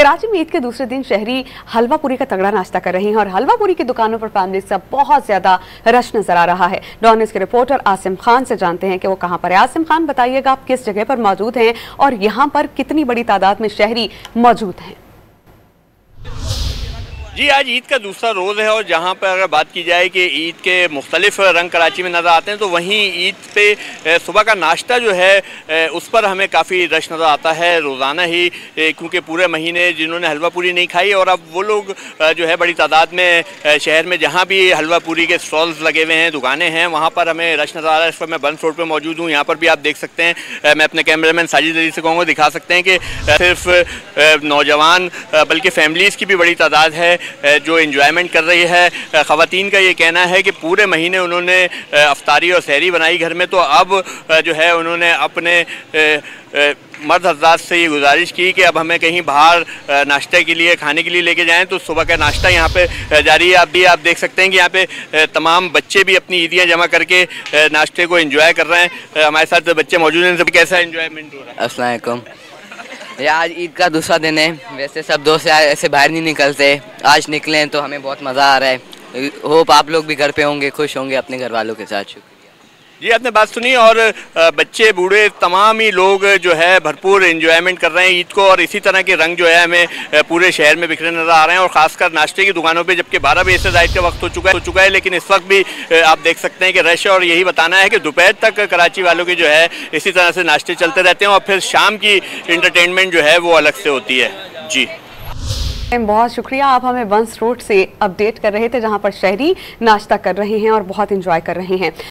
कराची में ईद के दूसरे दिन शहरी हलवा पूरी का तगड़ा नाश्ता कर रहे हैं और हलवा पूरी की दुकानों पर फैमिली का बहुत ज्यादा रश नजर आ रहा है। डॉन न्यूज़ के रिपोर्टर आसिम खान से जानते हैं कि वो कहां पर है। आसिम खान, बताइएगा आप किस जगह पर मौजूद हैं और यहां पर कितनी बड़ी तादाद में शहरी मौजूद हैं। जी, आज ईद का दूसरा रोज़ है और जहाँ पर अगर बात की जाए कि ईद के मुख्तलिफ रंग कराची में नज़र आते हैं, तो वहीं ईद पे सुबह का नाश्ता जो है उस पर हमें काफ़ी रश नज़र आता है रोज़ाना ही, क्योंकि पूरे महीने जिन्होंने हलवा पूरी नहीं खाई और अब वो लोग जो है बड़ी तादाद में शहर में जहाँ भी हलवा पूरी के स्टॉल्स लगे हुए हैं, दुकानें हैं, वहाँ पर हमें रश नज़र आ रहा है। इस पर मैं बंस रोड पर मौजूद हूँ। यहाँ पर भी आप देख सकते हैं, मैं अपने कैमरामैन साजिद अली से कहूँगा दिखा सकते हैं कि सिर्फ नौजवान बल्कि फैमिलीज़ की भी बड़ी तादाद है जो एंजॉयमेंट कर रही है। ख़वातीन का ये कहना है कि पूरे महीने उन्होंने अफ्तारी और सहरी बनाई घर में, तो अब जो है उन्होंने अपने मर्द हज़रात से ये गुजारिश की कि अब हमें कहीं बाहर नाश्ते के लिए खाने के लिए लेके जाएं, तो सुबह का नाश्ता यहाँ पे जारी है। आप देख सकते हैं कि यहाँ पे तमाम बच्चे भी अपनी ईदियाँ जमा करके नाश्ते को एंजॉय कर रहे हैं। हमारे साथ बच्चे मौजूद हैं, सब कैसा एंजॉयमेंट हो रहा है? अस्सलाम वालेकुम। आज ईद का दूसरा दिन है, वैसे सब दोस्त यार ऐसे बाहर नहीं निकलते, आज निकले हैं तो हमें बहुत मज़ा आ रहा है। होप आप लोग भी घर पे होंगे, खुश होंगे अपने घर वालों के साथ। शुक्रिया जी, आपने बात सुनी और बच्चे बूढ़े तमाम ही लोग जो है भरपूर एंजॉयमेंट कर रहे हैं ईद को, और इसी तरह के रंग जो है हमें पूरे शहर में बिखरे नज़र आ रहे हैं, और ख़ासकर नाश्ते की दुकानों पे, जबकि 12 बजे से ज़ाहिर का वक्त हो चुका है, लेकिन इस वक्त भी आप देख सकते हैं कि रश है। और यही बताना है कि दोपहर तक कराची वालों की जो है इसी तरह से नाश्ते चलते रहते हैं और फिर शाम की इंटरटेनमेंट जो है वो अलग से होती है। जी, बहुत शुक्रिया, आप हमें बंस रोड से अपडेट कर रहे थे जहां पर शहरी नाश्ता कर रहे हैं और बहुत इंजॉय कर रहे हैं।